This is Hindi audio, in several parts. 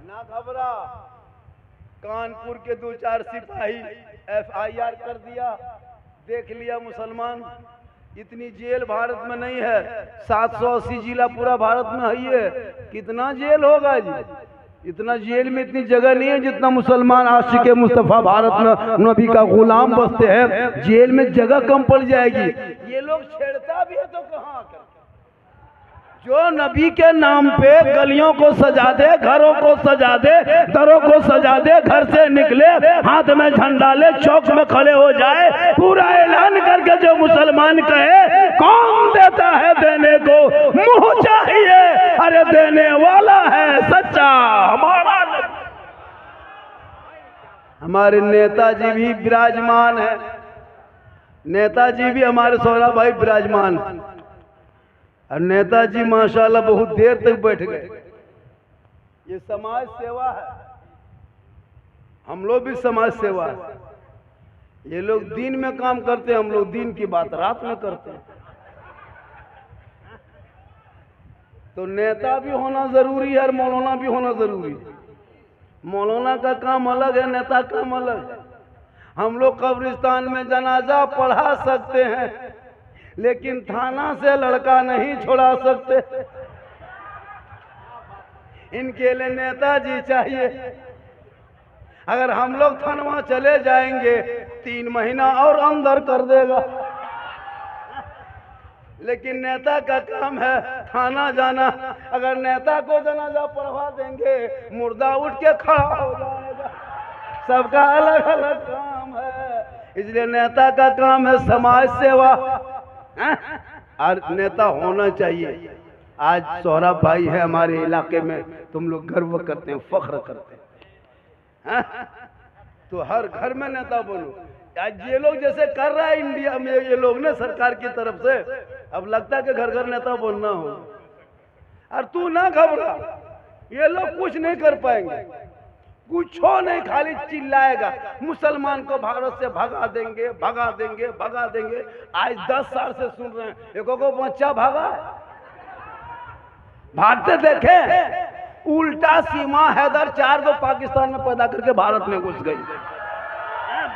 ना घबरा। कानपुर के 2-4 सिपाही FIR कर दिया, देख लिया मुसलमान। इतनी जेल भारत में नहीं है, 780 जिला पूरा भारत में है। कितना जेल होगा जी? इतना जेल में इतनी जगह नहीं है जितना मुसलमान आशिक मुस्तफा भारत में नबी का गुलाम बसते हैं। जेल में जगह कम पड़ जाएगी। ये लोग छेड़ता भी है तो कहाँ कर, जो नबी के नाम पे गलियों को सजा दे, घरों को सजा दे, दरों को सजा दे, घर से निकले हाथ में झंडा ले, चौक में खड़े हो जाए, पूरा ऐलान करके जो मुसलमान कहे कौन देता है देने को, मुंह चाहिए, अरे देने वाला है सच्चा हमारा। हमारे नेताजी भी विराजमान है, नेताजी भी हमारे सौरा भाई विराजमान है। और नेताजी माशाल्लाह बहुत देर तक बैठ गए। ये समाज सेवा है, हम लोग भी समाज सेवा है। ये लोग दिन में काम करते हैं, हम लोग दिन की बात रात में करते हैं। तो नेता भी होना जरूरी है और मौलाना भी होना जरूरी है। मौलाना का काम अलग है, नेता का काम अलग है। हम लोग कब्रिस्तान में जनाजा पढ़ा सकते हैं, लेकिन थाना से लड़का नहीं छोड़ा सकते। इनके लिए नेताजी चाहिए। अगर हम लोग थाना चले जाएंगे 3 महीना और अंदर कर देगा, लेकिन नेता का काम है थाना जाना। अगर नेता को जनाजा पढ़वा देंगे मुर्दा उठ के खड़ा हो जाएगा। सबका अलग अलग काम है, इसलिए नेता का काम है समाज सेवा और नेता होना चाहिए। आज सौरभ भाई है हमारे इलाके में, तुम लोग गर्व करते हैं, फख्र करते हैं। तो हर घर में नेता बनो। आज ये लोग जैसे कर रहा है इंडिया में ये लोग ने सरकार की तरफ से, अब लगता है कि घर घर नेता बनना हो। और तू ना घबरा, ये लोग कुछ नहीं कर पाएंगे, कुछ नहीं, खाली चिल्लाएगा मुसलमान को भारत से भगा देंगे, भगा देंगे, भगा देंगे। आज 10 साल से सुन रहे हैं, एको को बच्चा भागा है, भागते देखे। उल्टा सीमा हैदर 4 को पाकिस्तान में पैदा करके भारत में घुस गई।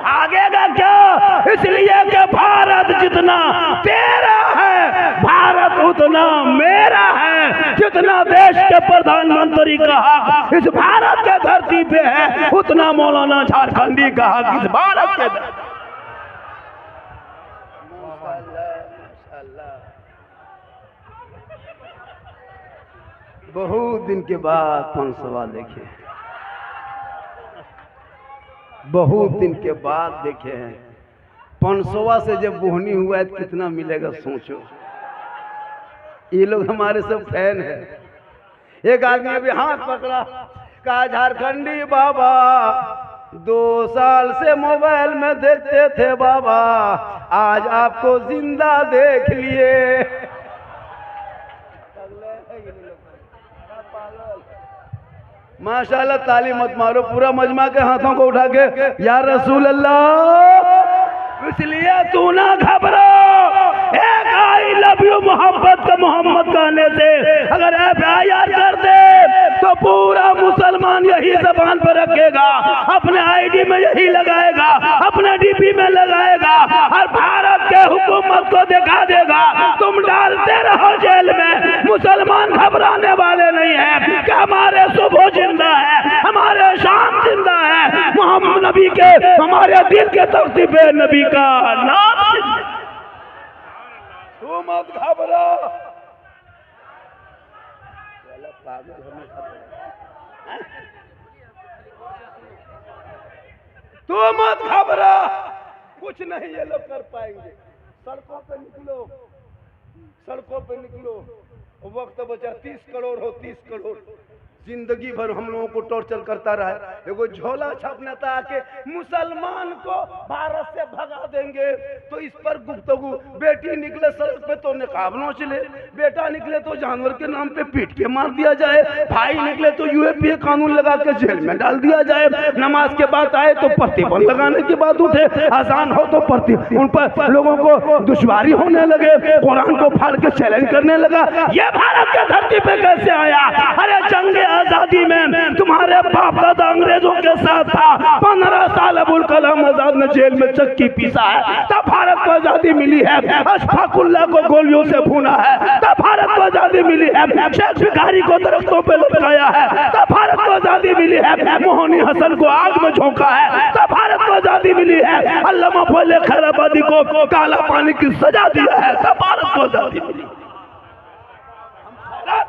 भागेगा क्या? इसलिए कि भारत जितना तेरा है, भारत उतना मेरा है। जितना देश के प्रधानमंत्री कहा इस भारत के धरती पे है, उतना मौलाना झारखंडी कहा कि इस भारत के बहुत दिन के बाद 500 देखे, बहुत दिन के बाद देखे हैं। 500 से जब बोहनी हुआ है तो कितना मिलेगा सोचो। ये लोग हमारे सब फैन है। एक आदमी अभी हाथ पकड़ा, कहा झारखंडी बाबा 2 साल से मोबाइल में देखते थे बाबा, आज आपको जिंदा देख लिए। माशाल्लाह, ताली मत मारो, पूरा मजमा के हाथों को उठा के या रसूल अल्लाह। इसलिए तू ना घबरा, एक आई लव यू मोहब्बत का मोहम्मद कहने से अगर FIR कर दे तो पूरा मुसलमान यही जबान पर रखेगा, अपने ID में यही लगाएगा, अपने DP में लगाएगा और भारत के हुकूमत को दिखा देगा। तुम डालते रहो जेल में, मुसलमान घबराने वाले नहीं है कि हमारे सुबह जिंदा है, हमारे शाम जिंदा है, मोहम्मद नबी के हमारे दिल के तख्ती पे नबी का नाम। तू मत घबरा, तू मत घबरा, कुछ नहीं ये लोग कर पाएंगे। सड़कों पे निकलो, सड़कों पे निकलो। वक्त बचा 30 करोड़ हो, 30 करोड़ जिंदगी भर हम लोगों को टॉर्चर करता रहा है। एगो झोला छाप नेता आके मुसलमान को भारत से भगा देंगे तो इस पर गुफ्तगू। बेटी निकले सड़क पे तो निकाब नोच ले, बेटा निकले तो जानवर के नाम पे पीट के मार दिया जाए, भाई निकले तो UAPA कानून लगा के जेल में डाल दिया जाए, नमाज के बाद आए तो प्रतिबंध लगाने की बात उठे, आसान हो तो उन पर लोगों को दुश्वारी होने लगे, कुरान को फाड़ के चैलेंज करने लगा। ये भारत के धरती पे कैसे आया? अरे जंगे आजादी में तुम्हारे बाप दादा अंग्रेजों के साथ था। 15 साल अबुल कलाम आजाद ने जेल में चक्की पीसा है, तब भारत को आजादी मिली है। अशफाकुल्लाह को गोलियों से भूना है, तब भारत को आजादी मिली है। शेख भिखारी को दरख्तों पे लटकाया है, तब भारत को आजादी मिली है। मोहनी हसन को आग में झोंका है, तब भारत को आजादी मिली है। अल्लामा फजल खैराबादी को काला पानी की सजा दिया है, तब भारत को आजादी मिली।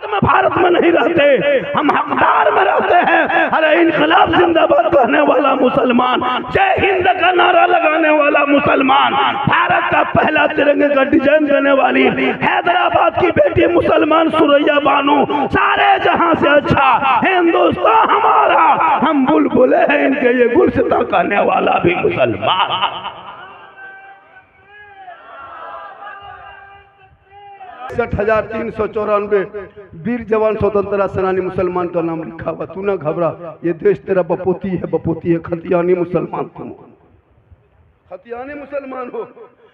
में भारत में नहीं रहते, हम हकदार में रहते हैं। अरे इनकलाब जिंदाबाद कहने वाला मुसलमान, जय हिंद का नारा लगाने वाला मुसलमान, भारत का पहला तिरंगे का डिजाइन देने वाली हैदराबाद की बेटी मुसलमान सुरैया बानो, सारे जहां से अच्छा हिंदुस्तान हमारा, हम बुलबुले हैं इनके, ये गुलसिता कहने वाला भी मुसलमान। 61,394 वीर जवान स्वतंत्रता सेनानी मुसलमान का नाम लिखा हुआ। तू ना घबरा, ये देश तेरा बपोती है, बपोती है। खतियानी मुसलमान तुम, खतियानी मुसलमान हो,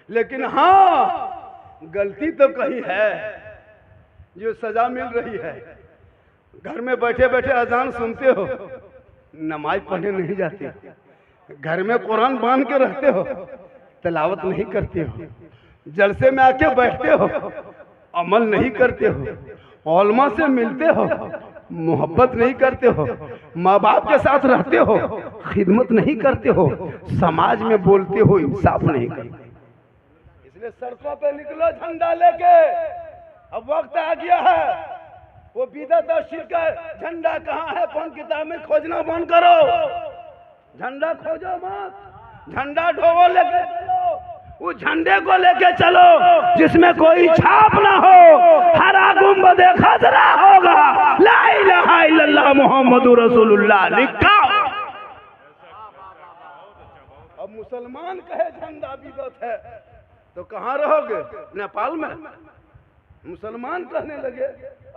लेकिन हाँ गलती तो कहीं है, जो सजा मिल रही है। घर में बैठे बैठे अजान सुनते हो, नमाज पढ़ने नहीं जाते, घर में कुरान बांध के रहते हो, तिलावत नहीं करते हो, जलसे में आके बैठते हो, अमल नहीं करते हो, औलमा से मिलते हो, मोहब्बत नहीं करते हो, माँ बाप के साथ रहते हो, खिदमत नहीं करते हो, समाज में बोलते हो, इंसाफ नहीं करते। इसलिए सड़कों पे निकलो झंडा लेके, अब वक्त आ गया है। वो बिदअत और शिर्क का झंडा कहाँ है, कौन किताब में खोजना बंद करो। झंडा खोजो मत, झंडा ढोवो लेके चलो, उस झंडे को लेके चलो जिसमें कोई छाप ना हो, हरा गुंबद खजरा होगा, ला इलाहा इल्लल्लाह मुहम्मदुर रसूलुल्लाह लिखा। अब मुसलमान कहे झंडा बिदअत है तो कहाँ रहोगे, नेपाल में? मुसलमान कहने लगे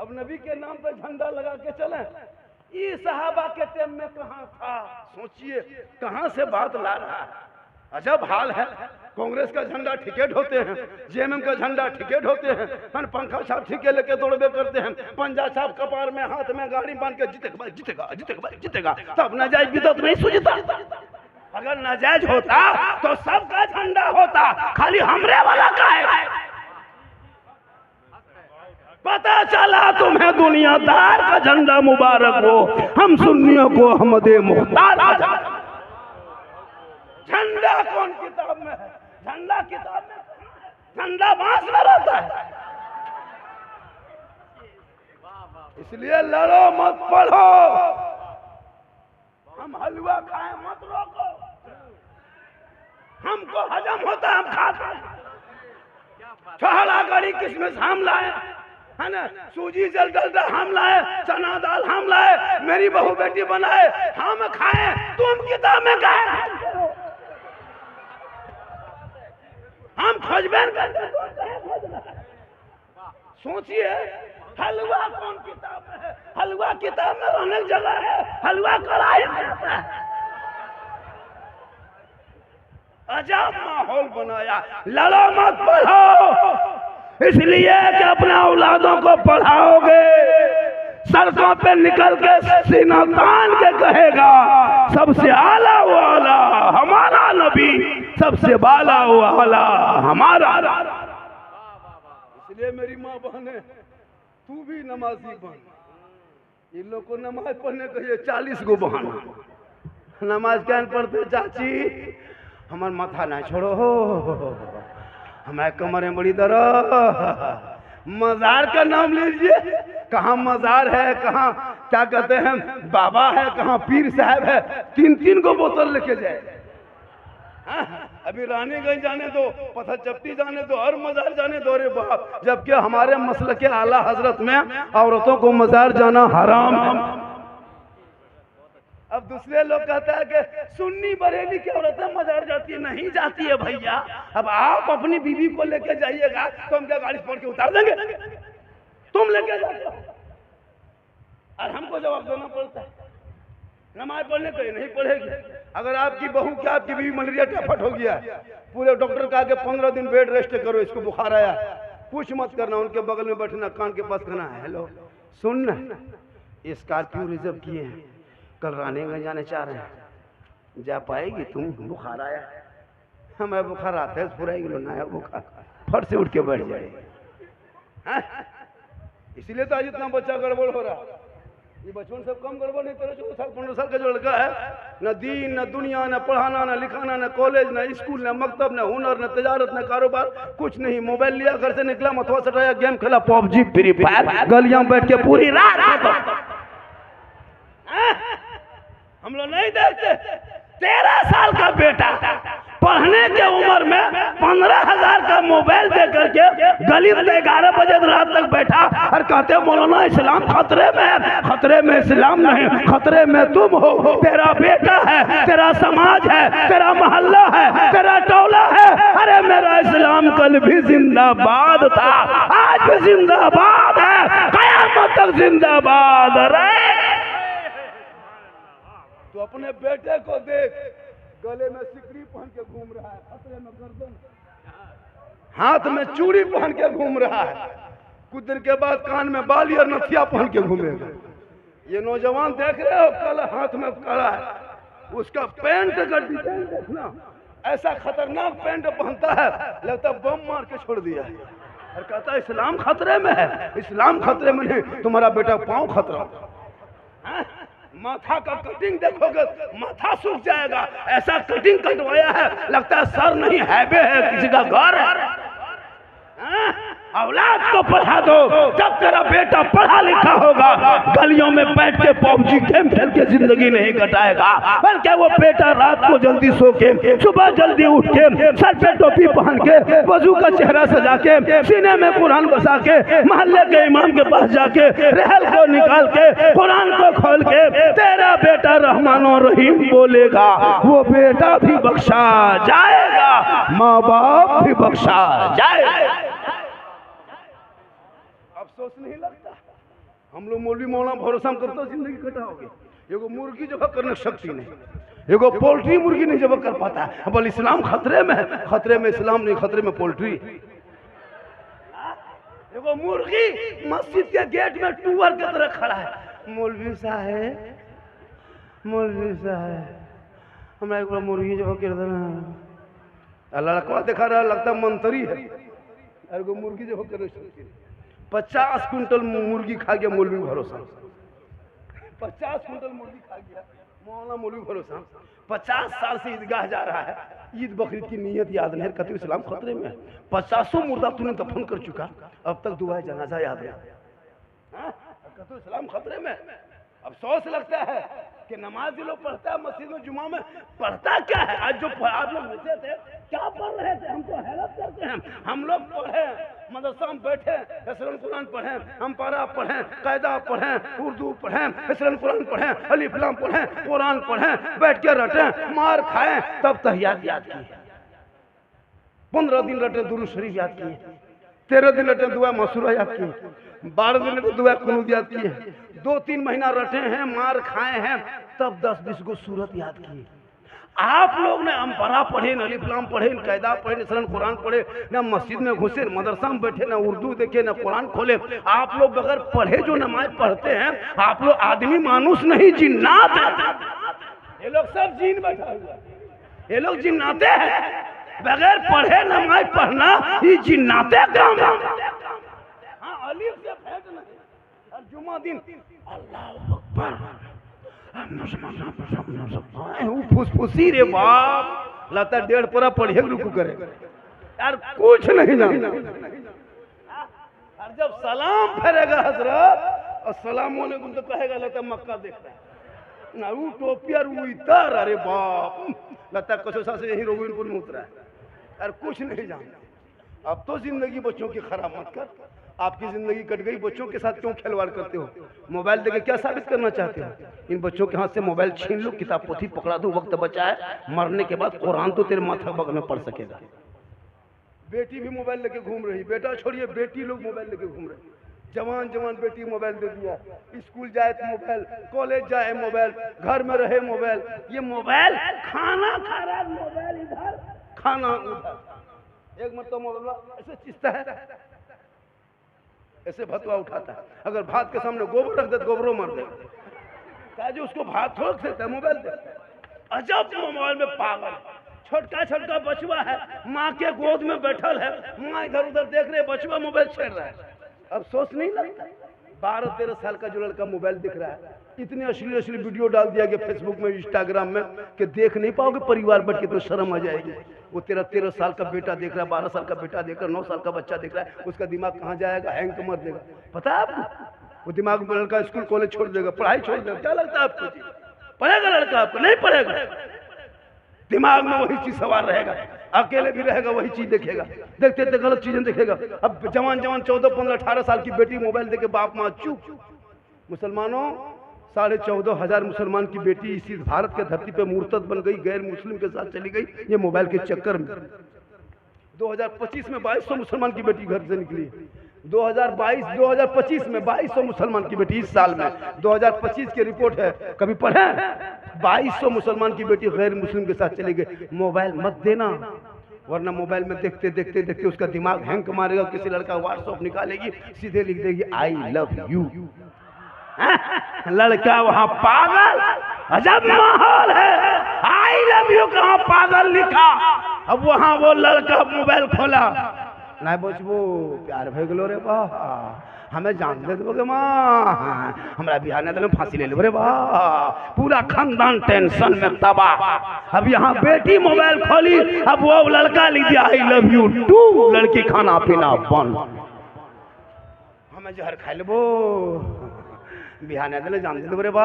अब नबी के नाम पे झंडा लगा के चले। ये सहाबा के टाइम में कहाँ था, सोचिए कहाँ से बात ला रहा है। अजब हाल है। कांग्रेस का झंडा टिकट होते हैं, जेएमएम का झंडा टिकट होते हैं, पंखा साहब ठीके लेके दौड़बे करते हैं, पंजा साहब कपार में हाथ में गाड़ी बांध के जीतेगा जीतेगा जीतेगा जीतेगा। तब नाजायज बिदअत नहीं सूझता। अगर नाजायज होता तो सबका झंडा होता, खाली हमरे वाला का है। पता चला तुम्हें दुनियादार का झंडा मुबारक हो, हम सुन्नियों को अहमदे मुख्तार का झंडा। झंडा कौन किताब में है? झंडा किताब में, झंडा बांस में रहता है। इसलिए लड़ो मत पढ़ो, हम हलवा खाएं मत रोको, हमको हजम होता हम खाते हैं। छोहड़ा गड़ी किसमिस हम लाए, है ना, सूजी जल डलडा हम लाए, चना दाल हम लाए, मेरी बहू बेटी बनाए, हम खाएं, तुम किताब में खाए। हम खोजबेन करते, सोचिए हलवा कौन किताब में है? हलवा किताब में रहने की जगह है, हलवा कढ़ाई में रहता है। अजब माहौल बनाया। लड़ो मत पढ़ो, इसलिए कि अपने औलादों को पढ़ाओगे, सड़कों पे निकल के सीना तान के कहेगा सबसे आला वो आला हमारा नबी, सबसे बाला वो आला हमारा। इसलिए मेरी माँ बहने, तू भी नमाजी बन। इन लोग को नमाज पढ़ने कहिए 40 गो बहाना। नमाज क्या पढ़ते चाची, हमार माथा ना छोड़ो, हमारे कमर में बड़ी दर्द। मजार का नाम लीजिए, कहाँ मजार है, कहाँ क्या कहते हैं बाबा है, कहाँ पीर साहब है, 3-3 को बोतल लेके जाए। अभी रानीगंज जाने दो, पत्थर चपटी जाने दो, हर मजार जाने दो। अरे बाप, जबकि हमारे मसल के आला हजरत में औरतों को मजार जाना हराम है। अब दूसरे लोग कहता है कि सुन्नी बरेली की औरतें मजार जाती है, नहीं जाती है भैया। अब आप अपनी बीवी को लेके जाइएगा तो हम क्या गाड़ी पकड़ के उतार देंगे? तुम लेके जाते हो और हमको जवाब देना पड़ता है। नमाज पढ़ने कहीं नहीं पढ़ेगी। अगर आपकी बहू क्या आपकी बीवी मलेरिया टाइफाइड हो गया, पूरे डॉक्टर का आगे 15 दिन बेड रेस्ट करो, इसको बुखार आया, कुछ मत करना, उनके बगल में बैठना, कान के पास कहना हेलो सुन, स्कॉर्पियो रिजर्व किए हैं, कल रानीगंज जाने चाह रहे हैं। जा पाएगी तुम? बुखार आया है। हमें बुखार आता है, पूरा ही ना है बुखार, फट से उठ के बैठ जाएगी। इसीलिए तो आज इतना बच्चा गड़बड़ हो रहा है। ये बचपन सब कम गड़बड़ नहीं, 13-14 साल 15 साल का जो लड़का है, न दीन न दुनिया, न पढ़ाना न लिखाना, न कॉलेज न स्कूल, न मकतब, न हुनर, न तजारत, न कारोबार, कुछ नहीं। मोबाइल लिया, घर से निकला, मथुआ सटाया, गेम खेला, पबजी फ्री फायर, गलियां बैठ के पूरी रात। हम लोग नहीं देखते। 13 साल का बेटा पढ़ने के उम्र में 15,000 का मोबाइल दे करके गली में 11 बजे रात तक बैठा और कहते मौलाना इस्लाम खतरे में है। खतरे में इस्लाम नहीं, खतरे में तुम हो। तेरा बेटा है, तेरा समाज है, तेरा मोहल्ला है, तेरा टोला है। अरे मेरा इस्लाम कल भी जिंदाबाद था, आज भी जिंदाबाद है, कयामत तक जिंदाबाद रहे। तो अपने बेटे को देख, गले में सिकड़ी पहन के घूम रहा है, खतरे में गर्दन, हाथ में चूड़ी पहन के घूम रहा है, कुछ देर के बाद कान में बाली और नथिया पहन के घूमेगा। ये नौजवान देख रहे हो, कल हाथ में कड़ा है, उसका पैंट का डिजाइन देखना, ऐसा खतरनाक पैंट पहनता है, लगता बम मार के छोड़ दिया है। और कहता है इस्लाम खतरे में है। इस्लाम खतरे में नहीं, तुम्हारा बेटा पाँव खतरा। माथा का कटिंग देखोगे माथा सूख जाएगा, ऐसा कटिंग कटवाया है, लगता है सर नहीं हाईवे है, किसी का घर है। औलाद को पढ़ा दो, जब तेरा बेटा पढ़ा लिखा होगा, गलियों में बैठ के पबजी गेम खेल के जिंदगी नहीं कटाएगा, बल्कि वो बेटा रात को जल्दी सो के, सुबह जल्दी उठ के, सर पे टोपी पहन के, वजू का चेहरा सजा के, सीने में कुरान बसा के, मोहल्ले के इमाम के पास जाके रहल को निकाल के, कुरान को खोल के, तेरा बेटा रहमान और रहीम बोलेगा, वो बेटा भी बख्शा जाएगा, माँ बाप भी बख्शा जाएगा। अफसोस नहीं लगता? हम लोग मौलवी मौलाना भरोसा करते जिंदगी कटाओगे। एगो मुर्गी जब करने शक्ति नहीं, एगो पोल्ट्री मुर्गी नहीं जब कर पाता है। बोल इस्लाम खतरे में है, खतरे में इस्लाम नहीं, खतरे में पोल्ट्री। एगो मुर्गी मस्जिद के गेट में टूअर की तरह खड़ा है, मौलवी साहब, मौलवी साहब हमरा एक बार मुर्गी जब कर देना, लड़का दिखा रहा, लगता मंत्री है। एगो मुर्गी जब करने शक्ति 50 क्विंटल मुर्गी खा गया मौलवी भरोसा, 50 क्विंटल मुर्गी खा गया मौलाना मौलवी भरोसा। 50 साल से ईदगाह जा रहा है, ईद बकरीद की नियत याद नहीं, कहते इस्लाम खतरे में है। 50 मुर्दा तूने दफन कर चुका, अब तक दुआ जनाजा याद है, कहते इस्लाम खतरे में। अफसोस लगता है कि नमाज लोग पढ़ता है मस्जिद में, जुमा में पढ़ता क्या है। आज जो आप लोग बचे थे क्या पढ़ रहे थे, हमको हैरत करते हैं। हम लोग पढ़े, मदरसा में बैठे, इसरान कुरान पढ़े, हम पारा पढ़े, कायदा पढ़े, उर्दू पढ़े, इसरान कुरान पढ़े, अलिफ लाम पढ़े, कुरान पढ़े, बैठ के रटे, मार खाए, तब तहियात याद किए। 15 दिन रटे दुरूद शरीफ याद किए, 13 दिन रटे दुआ मसूरा याद किए, 12 दिन रटे दुआ कुनूत याद किए, 2-3 महीना रटे हैं, मार खाए हैं, तब 10-20 गो सूरत याद किए। आप लोग ने अम्परा पढ़े, न अलिफ लाम पढ़े, न कायदा पढ़े, न इसरान कुरान पढ़े, न मस्जिद में घुसे, न मदरसा में बैठे, न उर्दू देखे, न कुरान खोले। आप लोग बगैर पढ़े जो नमाज पढ़ते हैं, आप लोग आदमी मानुस नहीं, जिन्नात है। ये लोग सब जीन बैठा हुआ, ये लोग जिन्नाते हैं। बगैर पढ़े नमाज पढ़ना ये जिन्नाते काम है। हाँ, अलिफ से फेंक नहीं, और जुमा दिन अल्लाह अकबर, फुसफुसी रे बाप, लगता 1.5 पूरा पढ़े रुकू करे यार, कुछ नहीं जानता। और जब सलाम फेरेगा हजरत, अस्सलाम वालेकुम तो कहेगा, लगता मक्का देखता है ना, वो टोपी और वो इतर, अरे बाप, लगता कसोसा से यही रोगिनपुर में उतरा है यार, कुछ नहीं जानता। अब तो जिंदगी बच्चों की खराब मत कर, आपकी जिंदगी कट गई, बच्चों के साथ क्यों खिलवाड़ करते हो? मोबाइल देके क्या साबित करना चाहते हो? इन बच्चों के हाथ से मोबाइल छीन लो, किताब पोथी पकड़ा दो, वक्त बचा है, मरने के बाद कुरान तो तेरे माथा बगल में पढ़ सकेगा। बेटी भी मोबाइल लेके घूम रही, बेटा छोड़िए, बेटी लोग मोबाइल लेके घूम रही, जवान जवान बेटी मोबाइल दे दिया, स्कूल जाए तो मोबाइल, कॉलेज जाए मोबाइल, घर में रहे मोबाइल। ये मोबाइल खाना खा रहा, मोबाइल इधर, खाना उधर। एक मतलब मोबाइल ऐसे चीजता है, ऐसे भतवा उठाता है। अगर भात के सामने गोबर रख दे तो गोबरों मर दे। कहा जी उसको भात थोड़ा देता है, मोबाइल देखता है। अजब मोबाइल में पागल। छोटका छोटका बचवा है, माँ के गोद में बैठल है, माँ इधर उधर देख रहे, बचवा मोबाइल छेड़ रहा है। अब सोच नहीं लगता 12-13 साल का जो लड़का मोबाइल दिख रहा है, इतने अश्लील वीडियो डाल दिया गया फेसबुक में, इंस्टाग्राम में कि देख नहीं पाओगे परिवार बैठ के, तो शर्म आ जाएगी। वो 13 साल का बेटा देख रहा है, 12 साल का बेटा देख रहा है, 9 साल का बच्चा देख रहा है, उसका दिमाग कहाँ जाएगा, हैंग तो मर देगा। पता है आपको? वो दिमाग में लड़का स्कूल कॉलेज छोड़ देगा, पढ़ाई छोड़ देगा। क्या लगता है आपको? पढ़ेगा लड़का? आपको नहीं पढ़ेगा। दिमाग में वही चीज सवार रहेगा, अकेले भी रहेगा वही चीज देखेगा, देखते देखते गलत चीजें देखेगा। अब जवान 14, 15, 18 साल की बेटी मोबाइल देके बाप माँ चुप। मुसलमानों 14,500 मुसलमान की बेटी इसी भारत के धरती पे मुर्तद बन गई, गैर मुस्लिम के साथ चली गई, ये मोबाइल के चक्कर में। 2025 में 2200 मुसलमान की बेटी घर से निकली। 2025 में 2200 मुसलमान की बेटी, इस साल में 2025 की रिपोर्ट है, कभी पढ़े? 2200 मुसलमान की बेटी गैर मुस्लिम के साथ चले गए। मोबाइल मत देना, वरना मोबाइल में देखते देखते देखते उसका दिमाग हैंग मारेगा। किसी लड़का व्हाट्सएप निकालेगी, सीधे लिख देगी आई लव यू। लड़का वहां पागल। अजब माहौल है, आई लव यू कहाँ पागल लिखा। अब वहां वो लड़का मोबाइल खोला, नहीं बचबो प्यार भे गलो रे बा, हमें जान दे दोगे माँ, हमारा बिहार ने फांसी ले लो रे बा। पूरा खानदान टेंशन में तबाह। अब यहाँ बेटी मोबाइल खोली, अब वो लड़का लिख दिया आई लव यू टू, लड़की खाना पीना बंद, हमें जहर खा लेबो, बिहार ने जान दे दो रे बा।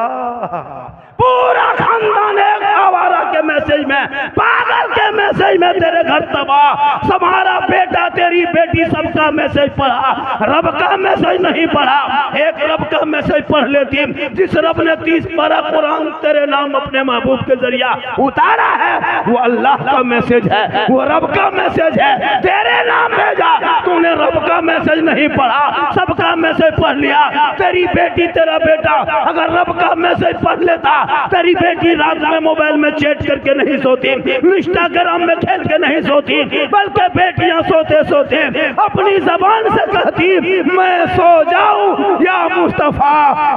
पूरा खानदान एक आवारा के मैसेज में, पागल के मैसेज में तेरे घर तबाह। तुम्हारा बेटा तेरी बेटी सबका मैसेज पढ़ा, रब का मैसेज नहीं पढ़ा। एक रब का मैसेज पढ़ लेती, जिस रब ने 30 पारा कुरान तेरे नाम अपने महबूब के जरिया उतारा है, वो अल्लाह का मैसेज है, वो रब का मैसेज है, तेरे नाम भेजा। तूने रब का मैसेज नहीं पढ़ा, सबका मैसेज पढ़ लिया। तेरी बेटी तेरा बेटा अगर रब का मैसेज पढ़ लेता, तेरी बेटी रात में मोबाइल में चैट करके नहीं सोती, इंस्टाग्राम में खेल के नहीं सोती, बल्कि बेटियां सोते सोते अपनी जबान से कहती मैं सो जाऊं या मुस्तफा,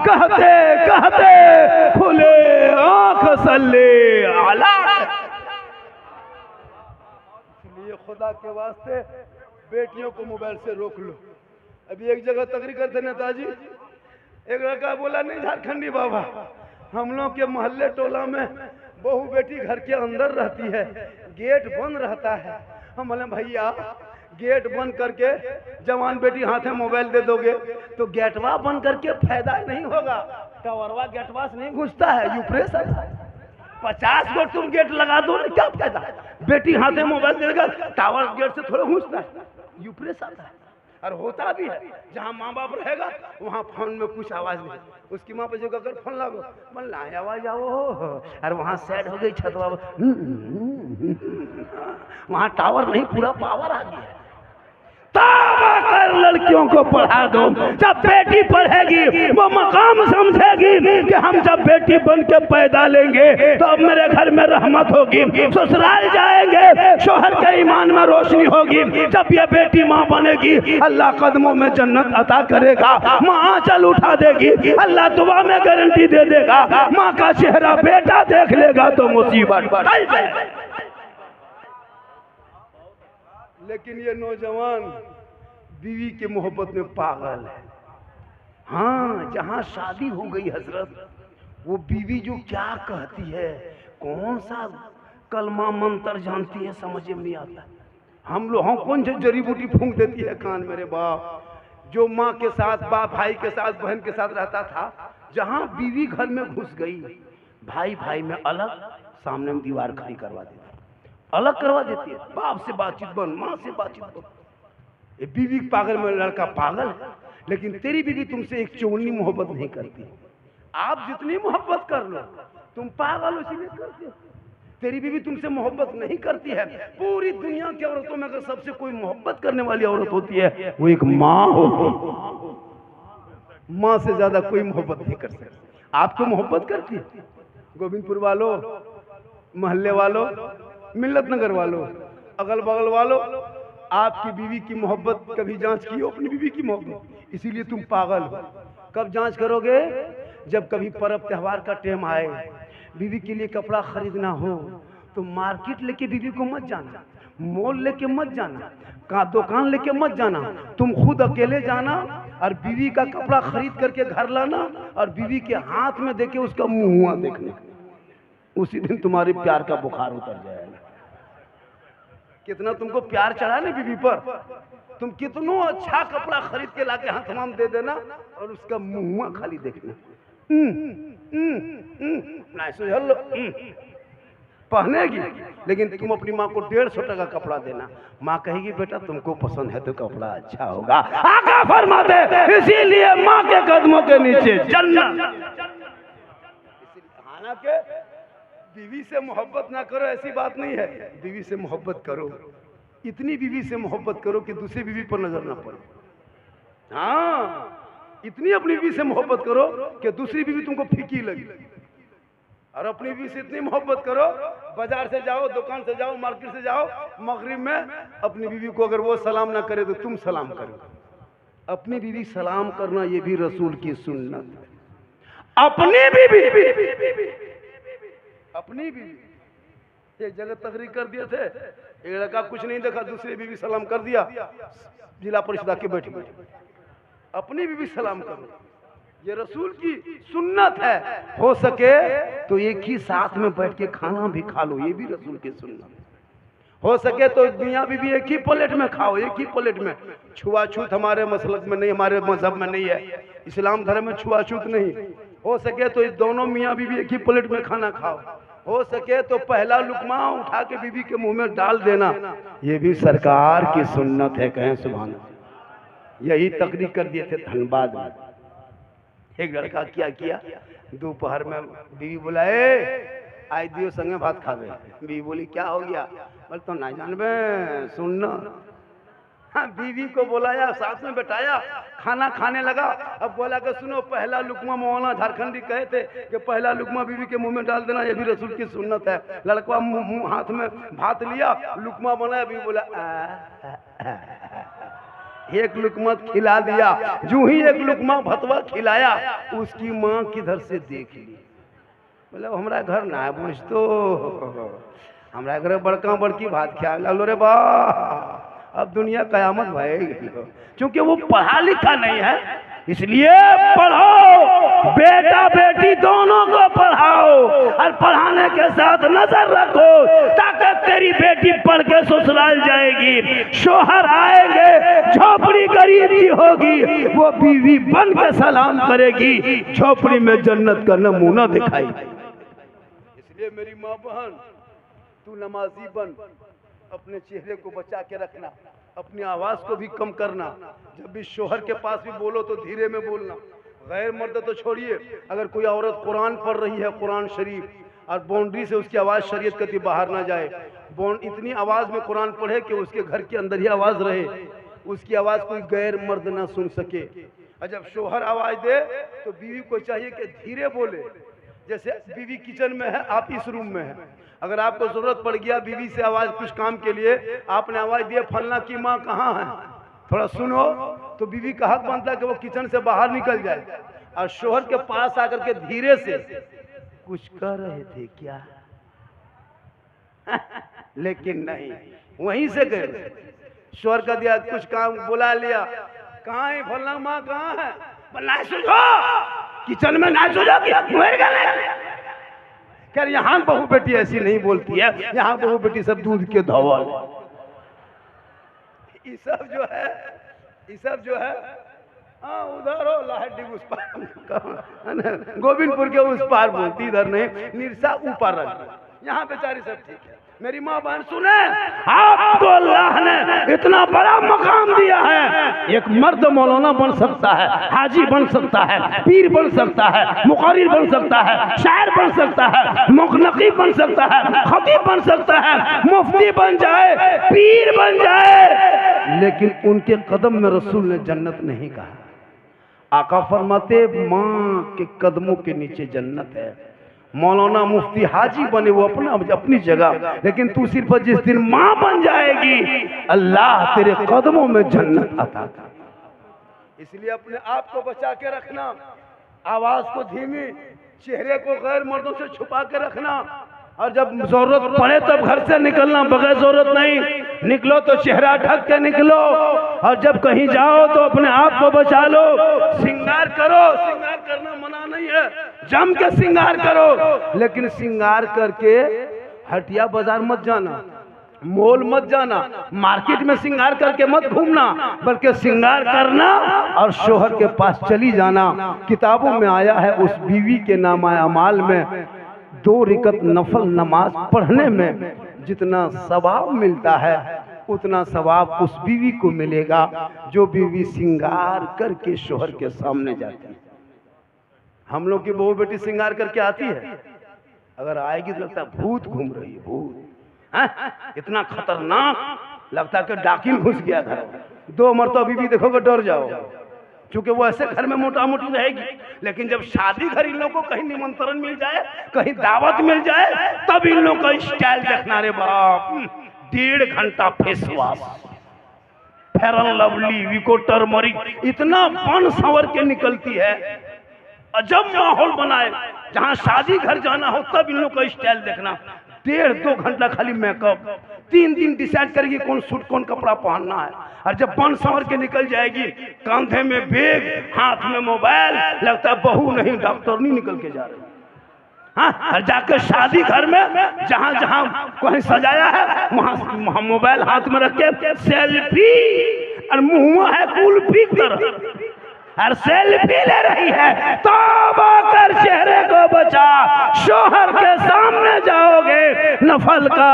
कहते कहते खुले आंख सल्ले अला। इसलिए खुदा के वास्ते बेटियों को मोबाइल से रोक लो। अभी एक जगह तकरीर करते नेताजी, एक लड़का बोला नहीं झारखंडी बाबा, हम लोग के मोहल्ले टोला में बहू बेटी घर के अंदर रहती है, गेट बंद रहता है। हम बोले भैया गेट बंद करके जवान बेटी हाथ में मोबाइल दे दोगे तो गेटवा बंद करके फायदा नहीं होगा, टावरवा गेटवा से नहीं घुसता है, यूप्रेस 50 गो तुम गेट लगा दो क्या फायदा। बेटी हाथ में मोबाइल देगा, टावर गेट से थोड़ा घुसता है, यूप्रेस आता है। और होता भी है, जहाँ माँ बाप रहेगा वहाँ फोन में कुछ आवाज नहीं, उसकी माँ पे जो अगर फोन लागो बोल ना आवाज आओ, और वहाँ सेट हो गई छतवा, वहाँ टावर नहीं पूरा पावर आ गया। तौबा कर, लड़कियों को पढ़ा दो। जब बेटी पढ़ेगी वो मकाम समझेगी कि हम जब बेटी बन के पैदा लेंगे तो अब मेरे घर में रहमत होगी, ससुराल जाएंगे शोहर के ईमान में रोशनी होगी। जब ये बेटी माँ बनेगी अल्लाह कदमों में जन्नत अता करेगा, माँ आंचल उठा देगी, अल्लाह दुआ में गारंटी दे देगा, माँ का चेहरा बेटा देख लेगा तो मुसीबत बढ़ जाएगी। लेकिन ये नौजवान बीवी के मोहब्बत में पागल है। हाँ, जहाँ शादी हो गई हजरत, वो बीवी जो क्या कहती है, कौन सा कलमा मंत्र जानती है, समझ में नहीं आता। हम लोग कौन सी जड़ी बूटी फूंक देती है कान मेरे बाप। जो माँ के साथ, बाप भाई के साथ, बहन के साथ रहता था, जहाँ बीवी घर में घुस गई, भाई भाई में अलग, सामने में दीवार खड़ी करवा देती, अलग करवा देती है। बाप से बातचीत बंद, माँ से बातचीत बंद। ये बीवी पागल में लड़का पागल है, लेकिन तेरी बीवी तुमसे एक चौनी मोहब्बत नहीं करती। आप जितनी मोहब्बत कर लो, तुम पागल उसी में करते हो। तेरी बीवी तुमसे मोहब्बत नहीं करती है। पूरी दुनिया की औरतों में अगर सबसे कोई मोहब्बत करने वाली औरत होती है वो एक माँ होती है। माँ से ज्यादा कोई मोहब्बत नहीं कर सकती। आपको मोहब्बत करती है? गोविंदपुर वालों, मोहल्ले वालों, मिल्लत नगर वालों, अगल बगल वालों, आपकी बीवी की मोहब्बत कभी जांच की हो? अपनी बीवी की मोहब्बत इसीलिए तुम पागल हो। कब जांच करोगे? जब कभी पर्व त्योहार का टाइम आए, बीवी के लिए कपड़ा खरीदना हो तो मार्केट लेके बीवी को मत जाना, मॉल लेके मत जाना, का दुकान लेके मत जाना, तुम खुद अकेले जाना और बीवी का कपड़ा खरीद करके घर लाना और बीवी के हाथ में देके उसका मुंह देखना। उसी दिन तुम्हारे प्यार का बुखार उतर जाएगा। कितना तुमको प्यार चढ़ा ना बीवी पर, तुम कितनो अच्छा कपड़ा खरीद के लाके हाथ में दे देना और उसका मुंह खाली देखना। पहनेगी, लेकिन तुम अपनी माँ को 150 का कपड़ा देना, माँ कहेगी बेटा तुमको पसंद है तो कपड़ा अच्छा होगा। आका फरमाते इसीलिए माँ के कदमों के नीचे जन्नत। हालांकि बीवी से मोहब्बत ना करो ऐसी बात नहीं है, बीवी से मोहब्बत करो, इतनी बीवी से मोहब्बत करो कि दूसरी बीवी पर नजर ना पड़े। हाँ, इतनी अपनी बीवी से मोहब्बत करो कि दूसरी बीवी तुमको फीकी लगी, और अपनी बीवी से इतनी मोहब्बत करो, बाजार से जाओ, दुकान से जाओ, मार्केट से जाओ, मगरिब में अपनी बीवी को अगर वो सलाम ना करे तो तुम सलाम करो। अपनी बीवी सलाम करना ये भी रसूल की सुन्नत है। अपनी बीवी एक जगह तकरीर कर दिए थे, एक लड़का कुछ नहीं देखा, दूसरी बीवी सलाम कर दिया, जिला परिषद आके बैठ गई। अपनी बीवी सलाम करो, ये रसूल की सुन्नत है। हो सके तो एक ही साथ में बैठ के खाना भी खा लो, ये भी रसूल की सुन्नत है। हो सके तो मियां बीवी एक ही प्लेट में खाओ, एक ही प्लेट में। छुआछूत हमारे मसलक में नहीं, हमारे मजहब में नहीं है, इस्लाम धर्म में छुआछूत नहीं। हो सके तो दोनों मियां बीवी एक ही प्लेट में खाना खाओ। हो सके तो पहला लुकमा उठा के बीवी के मुंह में डाल देना, ये भी सरकार की सुन्नत है। कहें सुभान अल्लाह। यही तकरीर कर दिए थे धनबाद में। एक लड़का क्या किया, दोपहर में बीवी बुलाए, आई दियो संगे भात खावे। बीवी बोली क्या हो गया? बोल तो ना जानबे सुनना। हाँ, बीवी को बुलाया, साथ में बैठाया, खाना खाने लगा। अब बोला कि सुनो, पहला लुकमा मौलाना झारखंडी कहे थे कि पहला लुकमा बीवी के मुंह में डाल देना, ये भी रसूल की सुन्नत है। लड़का मुंह हाथ में भात लिया, लुकमा बनाया, बीवी बोला एक लुकमा खिला दिया। जो ही एक लुकमा भतवा खिलाया, उसकी माँ किधर से देख ली, बोला हमारा घर ना है पहुँच, तो हमारा घर बड़का बड़की भात खिया लो रे बा। अब दुनिया कयामत भएगी, क्योंकि वो पढ़ा लिखा नहीं है। इसलिए पढ़ो, बेटा बेटी दोनों को पढ़ाओ, और पढ़ाने के साथ नजर रखो ताकि तेरी बेटी पढ़ के ससुराल जाएगी, शोहर आएंगे, झोपड़ी गरीब की होगी, वो बीवी बन के सलाम करेगी, झोपड़ी में जन्नत का नमूना दिखाएगी। इसलिए मेरी माँ बहन, तू नमाजी बन, अपने चेहरे को बचा के रखना, अपनी आवाज को भी कम करना। जब भी शोहर के पास भी बोलो तो धीरे में बोलना। गैर मर्द तो छोड़िए, अगर कोई औरत कुरान पढ़ रही है, कुरान शरीफ, और बाउंड्री से उसकी आवाज शरीयत कभी बाहर ना जाए, इतनी आवाज में कुरान पढ़े कि उसके घर के अंदर ही आवाज रहे, उसकी आवाज कोई गैर मर्द ना सुन सके। और जब शोहर आवाज दे तो बीवी को चाहिए कि धीरे बोले। जैसे बीवी किचन में है, आप इस रूम में है, अगर आपको जरूरत पड़ गया बीवी से आवाज कुछ काम के लिए, आपने आवाज दिया फलना की माँ कहाँ है, थोड़ा सुनो, तो बीवी का हक बनता है कि वो किचन से बाहर निकल जाए और शोहर के पास आकर के धीरे से कुछ कर रहे थे क्या लेकिन नहीं, वहीं से गए। शोहर का दिया कुछ काम, बुला लिया, कहाँ है फलना माँ कहाँ है, किचन में ना सुझो क्या। यहाँ बहू बेटी ऐसी नहीं बोलती है, यहाँ बहू बेटी सब दूध के धौल। ये सब जो है हाँ उधर हो लाहडी उस पार, गोविंदपुर के उस पार बोलती, इधर नहीं, निरसा ऊपर रख, यहाँ बेचारी सब ठीक है। मेरी माँ बहन सुने, आपको अल्लाह ने इतना बड़ा मकाम दिया है। एक मर्द मौलाना बन सकता है, हाजी बन सकता है, पीर बन सकता है, मुक़र्रिर बन सकता है, शायर बन सकता है, मुक़न्नक़ी बन सकता है, खतीब बन सकता है, मुफ्ती बन जाए, पीर बन जाए, लेकिन उनके कदम में रसूल ने जन्नत नहीं कहा। आका फरमाते माँ के कदमों के नीचे जन्नत है। मौलाना मुफ्ती हाजी बने वो अपनी जगह, लेकिन तू सिर्फ जिस दिन माँ बन जाएगी, अल्लाह तेरे कदमों में जन्नत अता कर। इसलिए अपने आप को बचा के रखना, आवाज को धीमी, चेहरे को गैर मर्दों से छुपा के रखना, और जब जरूरत पड़े तब घर से निकलना, बगैर जरूरत नहीं निकलो तो चेहरा ढक के निकलो, और जब कहीं जाओ तो अपने आप को बचा लो। श्रृंगार करो, श्रृंगार करना मना नहीं है, जम के श्रृंगार करो, लेकिन श्रृंगार करके हटिया बाजार मत जाना, मॉल मत जाना, मार्केट में श्रृंगार करके मत घूमना, बल्कि श्रृंगार करना और शोहर के पास चली जाना। किताबों में आया है उस बीवी के नामा अमाल में 2 रकात नफल नमाज पढ़ने में जितना सवाब मिलता है उतना सवाब उस बीवी को मिलेगा जो बीवी श्रृंगार करके शोहर के सामने जाती है। हम लोग की बहू बेटी श्रृंगार करके आती है, अगर आएगी तो लगता है भूत घूम रही है, भूत इतना खतरनाक लगता है कि डाकिन घुस गया घर। 2 मरतबा बीवी देखोगे डर जाओ, क्योंकि वो ऐसे घर में मोटा मोटी रहेगी, लेकिन जब शादी घर इन लोगों को कहीं निमंत्रण मिल जाए, कहीं दावत मिल जाए, तब इन लोगों का स्टाइल देखना। रे बाप, 1.5 घंटा face wash, fair and lovely, Vicco turmeric, इतना बन संवर के निकलती है। अजब माहौल बनाए, जहां शादी घर जाना हो तब इन लोगों का स्टाइल देखना। 1.5-2 घंटा खाली मेकअप, 3 दिन डिसाइड करेगी कौन सूट कौन कपड़ा पहनना है, और जब बन संवर के निकल जाएगी, कंधे में बैग, हाथ में मोबाइल, लगता है बहू नहीं डॉक्टर नहीं निकल के जा रही। हाँ, और जाकर शादी घर में जहां जहां कहीं सजाया है वहां मोबाइल हाथ में रख के सेल्फी, और मुंह है कुल्फी की तरह, और सेल्फी ले रही है। तौबा कर, चेहरे को बचा, शोहर के सामने जाओगे नफल का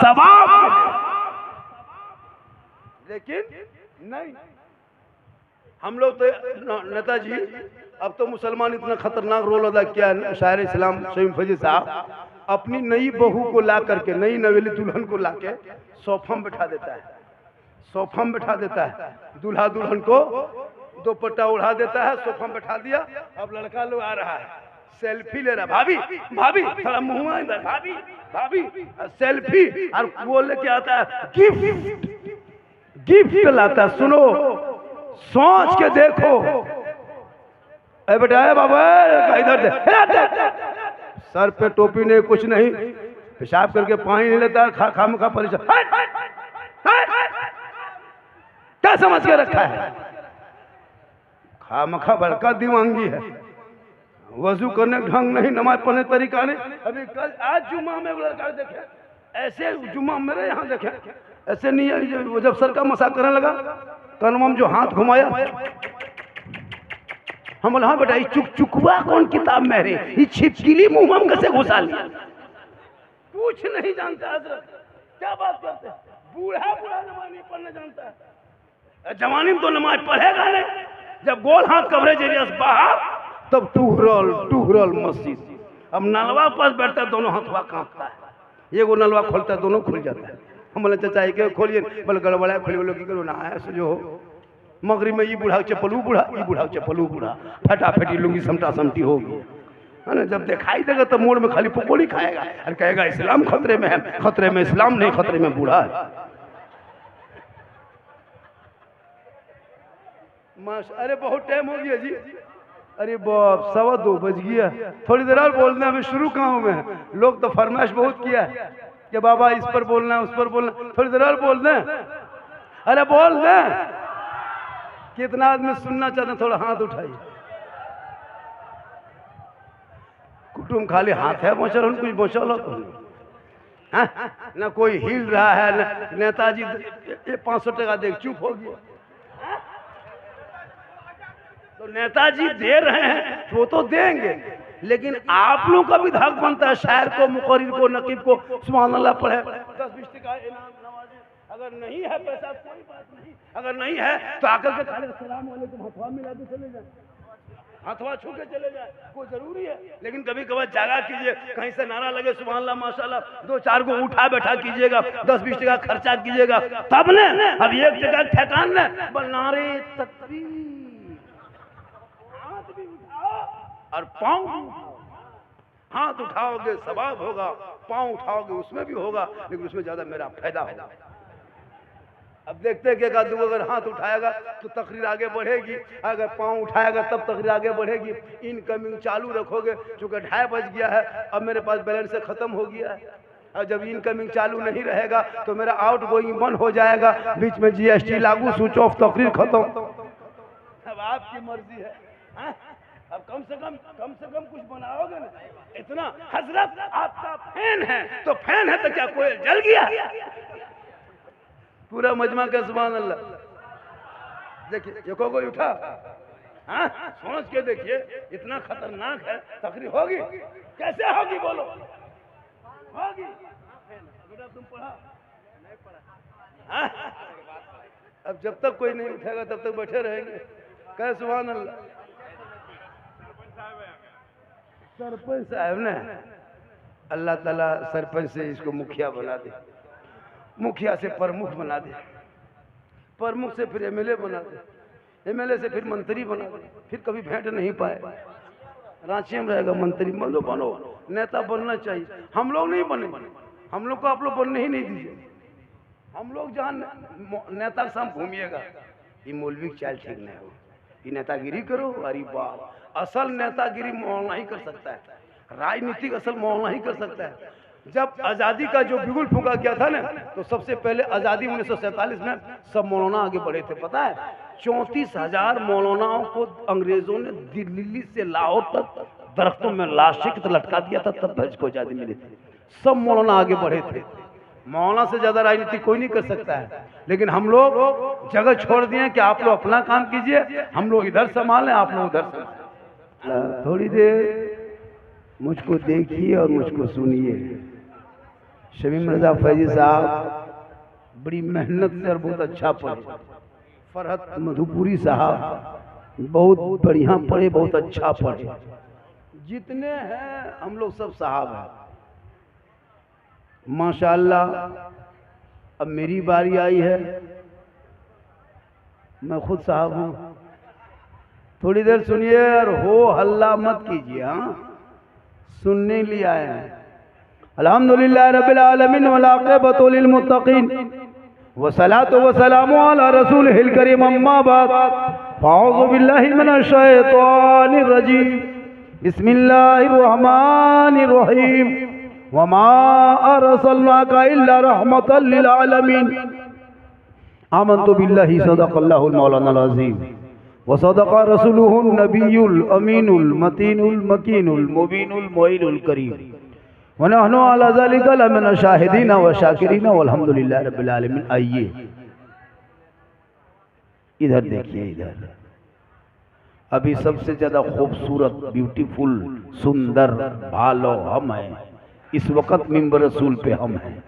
सवाब। लेकिन नहीं, हम लोग तो नेताजी, अब तो मुसलमान इतना खतरनाक रोल अदा किया है। शायर इस्लाम शहीद फजी साहब अपनी नई बहू को ला करके, नई नवेली दुल्हन को ला के सोफा में बैठा देता है, सोफा में बैठा देता है, दूल्हा दुल्हन को दुपट्टा उड़ा देता है, सोफा में बैठा दिया। अब लड़का लोग आ रहा है, सेल्फी ले रहा, भाभी भाभी थोड़ा मुंह अंदर, भाभी भाभी सेल्फी, और वो लेके आता है गिफ्ट, गिफ्ट लाता है। सुनो, सोच के देखो, ए बेटा, ए बाबा इधर दे, सर पे टोपी नहीं, कुछ नहीं, पेशाब करके पानी नहीं लेता, खाम खा परेशान, क्या समझ के रखा है? खामखा बड़का दीवांगी है, वजू करने ढंग नहीं, नमाज पढ़ने तरीका नहीं। अभी कल आज जुम्मा में लड़का देखे, ऐसे जुम्मा मेरे यहाँ देखे, ऐसे नहीं है। वो जब सर का मसाज करने लगा, कनमा में जो हाथ घुमाया, हम बोले हाँ बेटा, ये चुकचुकवा कौन किताब में रे, ये छिपकली मुंह में कैसे घुसा लिया? कुछ नहीं जानता हजरत, क्या बात करते हैं? बूढ़ा बूढ़ा नमाज नहीं पढ़ने जानता है, जवानी में तो नमाज पढ़ेगा नहीं। जब गोल हाथ कवरेज एरिया से बाहर, तब टूहरल मस्जिद। अब नलवा पास बैठता है, दोनों हाथवा कांपता है, ये वो नलवा खोलता है, दोनों खुल जाता है। हम बोले चाचा ये खोलिए, बोले गड़बड़ा खोलिए, बोलो की करो ना, ऐसे जो हो मगरी में ये बूढ़ा चप्पलू बूढ़ा, ये बूढ़ा चप्पलू बूढ़ा, फटाफटी लुंगी समटा समटी होगी, है ना। जब दिखाई देगा तो मोड़ में खाली पकौड़ी खाएगा और कहेगा इस्लाम खतरे में है। खतरे में इस्लाम नहीं, खतरे में बूढ़ा है। अरे बहुत टाइम हो गया जी, अरे बाप 2:15 बज गया, थोड़ी देर और बोलना, अभी शुरू कहाँ में है। लोग तो फरमाइश बहुत किया है कि बाबा इस पर बोलना है, उस पर बोलना, थोड़ी देर और बोल दें। अरे बोल दें, कितना आदमी सुनना चाहते हैं? थोड़ा हाथ उठाइए। कुटुम खाली हाथ है मोचर, उनको कुछ बोचल हो तो ना, कोई हिल रहा है ना। नेताजी 500 टका देख चुप हो गया, तो नेताजी दे रहे हैं वो तो देंगे, लेकिन आप लोगों का भी हक बनता है, शायर को, मुकर्रिर को, नकीब को सुभान अल्लाह पढ़े, 10-20 टका इनाम नवाजे। अगर नहीं है पैसा कोई बात नहीं, अगर नहीं है तो आकर के खाली अस्सलाम वालेकुम हथवा मिला के चले जाए, हथवा छू के चले जाए, कोई जरूरी है। लेकिन कभी कभार जागा कीजिए, कहीं से नारा लगे सुभान अल्लाह माशाल्लाह, 2-4 को उठा बैठा कीजिएगा, 10-20 टका खर्चा कीजिएगा, तब ने अब 1 टका ठेकान ने नारे तकबीर, और पाँव हाथ उठाओगे सवाब होगा, पाँव उठाओगे उसमें भी होगा, लेकिन उसमें ज्यादा मेरा फायदा होगा। अब देखते हैं कि एक दो अगर हाथ उठाएगा तो तकरीर आगे बढ़ेगी, अगर पाँव उठाएगा तब तकरीर आगे बढ़ेगी। इनकमिंग चालू रखोगे, चूँकि 2:30 बज गया है, अब मेरे पास बैलेंस से ख़त्म हो गया है। और जब इनकमिंग चालू नहीं रहेगा तो मेरा आउट गोइंग बंद हो जाएगा, बीच में GST लागू, स्विच ऑफ, तकरीर खत्म। अब आपकी मर्जी है। हाँ? अब कम से कम कुछ बनाओगे ना। इतना हजरत आपका फैन है तो फैन है तो क्या कोई जल गया? पूरा मजमा का सुभान अल्लाह। देखिए ये कोई उठा, हाँ सोच के देखिए, इतना खतरनाक है। तकरीर होगी कैसे होगी बोलो? होगी। बेटा तुम पढ़ा नहीं पढ़ा? अब जब तक कोई नहीं उठेगा तब तक बैठे रहेंगे। कह सुभान अल्लाह। सरपंच साहब ने अल्लाह ताला सरपंच से इसको मुखिया बना दे, मुखिया से प्रमुख बना दे, प्रमुख से फिर MLA बना दे, MLA से फिर मंत्री बना दे। फिर कभी भेंट नहीं पाए, रांची में रहेगा मंत्री। बनो, नेता बनना चाहिए। हम लोग नहीं बने, हम लोग को आप लोग बनने ही नहीं दीजिए। हम लोग जहाँ नेता के साथ घूमिएगा, ये मौलवी चाल ठीक नहीं हो, ये नेतागिरी करो। अरे बाप, असल नेतागिरी मौलाना ही कर सकता है, राजनीतिक असल मौलाना ही कर सकता है। जब आज़ादी का जो बिगुल फूका गया था ना, तो सबसे पहले आज़ादी 1947 में सब मौलाना आगे बढ़े थे। पता है 34,000 मौलानाओं को अंग्रेजों ने दिल्ली से लाहौर तक दरख्तों में लाशें की तरह लटका दिया था, तब देश को आज़ादी मिली थी। सब मौलाना आगे बढ़े थे। मौलाना से ज़्यादा राजनीति कोई नहीं कर सकता है। लेकिन हम लोग जगह छोड़ दिए कि आप लोग अपना काम कीजिए, हम लोग इधर संभालें, आप लोग उधर संभालें। थोड़ी देर मुझको देखिए और मुझको सुनिए। शमीम रजा फैजी साहब बड़ी मेहनत से और बहुत अच्छा पढ़े। फरहत मधुपुरी साहब बहुत बढ़िया पढ़े, बहुत अच्छा पढ़े। जितने हैं हम लोग सब साहब हैं माशाअल्लाह। अब मेरी बारी आई है, मैं खुद साहब हूँ। थोड़ी देर सुनिए और हो हल्ला मत कीजिए। हाँ सुनने लिए आए हैं। अल्हम्दुलिल्लाह रब्बिल आलमीन वल आक़िबतु लिल मुत्तक़ीन वस्सलातु वस्सलामु अला रसूलिहिल करीम अम्मा बाद फ़अऊज़ु बिल्लाहि मिनश शैतानिर रजीम बिस्मिल्लाहिर रहमानिर रहीम वमा अरसलनाका इल्ला रहमतल लिल आलमीन आमन्तु बिल्लाहि सदक़ल्लाहुल मौलानाल अज़ीम व सदक़ा रसूलुहुन नबियुल अमीनुल मतीनुल मकीनुल मुबीनुल मुईनुल करीम व नहनु अला ज़ालिका लमिन शाहिदीन व शाकिरीन वल्हम्दुलिल्लाहि रब्बिल आलमीन। आइए इधर देखिए, इधर अभी सबसे ज्यादा खूबसूरत, ब्यूटीफुल, सुंदर भालो हम हैं। इस वक्त मिंबर रसूल पे हम हैं,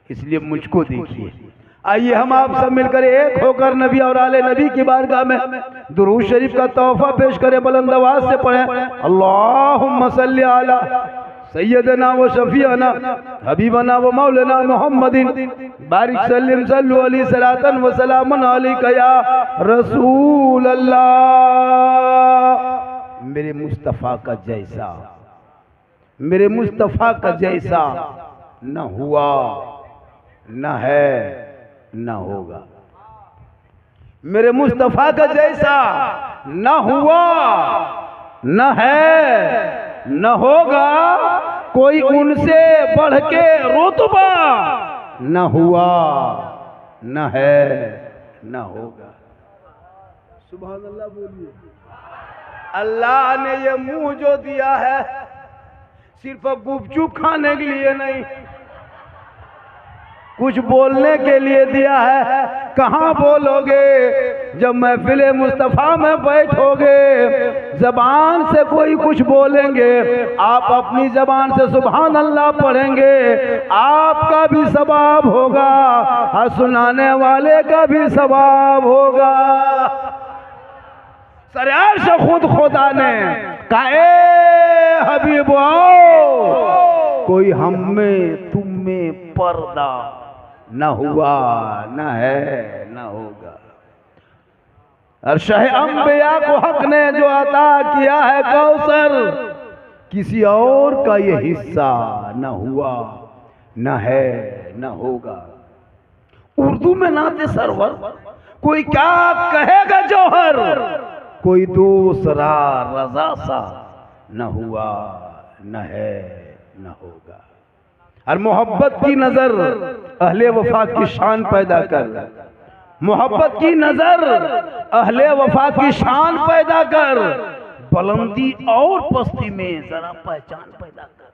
इसलिए मुझको देखिए। आइए हम आप सब मिलकर एक होकर नबी और आले नबी की बारगाह में दुरूद शरीफ का तोहफा पेश करें। बुलंद आवाज से पढ़ें अल्लाहुम्मा सल्ली अला सय्यदना व शफीअना हबीबना व मौलाना मुहम्मदिन बारिक सल्लिम सल्लु अलैहि सलातन व सलामन अलैका या रसूल अल्लाह। मेरे मुस्तफ़ा का जैसा, मेरे मुस्तफ़ा का जैसा न हुआ, न है, न होगा। मेरे मुस्तफ़ा का जैसा न हुआ, न है, न होगा। कोई उनसे बढ़ के रुतबा न हुआ, न है, न होगा। सुभान अल्लाह बोलिए। अल्लाह ने ये मुंह जो दिया है सिर्फ गुपचुप खाने के लिए नहीं, कुछ बोलने के लिए दिया है। कहाँ बोलोगे? जब महफिले मुस्तफ़ा में बैठोगे, जबान से कोई कुछ बोलेंगे, आप अपनी जबान से सुभान अल्लाह पढ़ेंगे, आपका भी सवाब होगा और सुनाने वाले का भी सवाब होगा। सरयाश खुद खुदा ने कहा हबीब आओ, कोई हम में तुम में पर्दा न हुआ, न है, न होगा। और शाह अंबिया को हक ने जो अता किया है कौसर, किसी और का ये हिस्सा न हुआ, न है, न होगा। उर्दू में नाते सरवर, कोई क्या कहेगा जौहर, कोई दूसरा रजा सा न हुआ न है न होगा। और मोहब्बत की नजर अहले वफा की शान पैदा कर, मोहब्बत की नजर अहले वफा की शान पैदा कर, बुलंदी और पस्ती में जरा पहचान पैदा कर।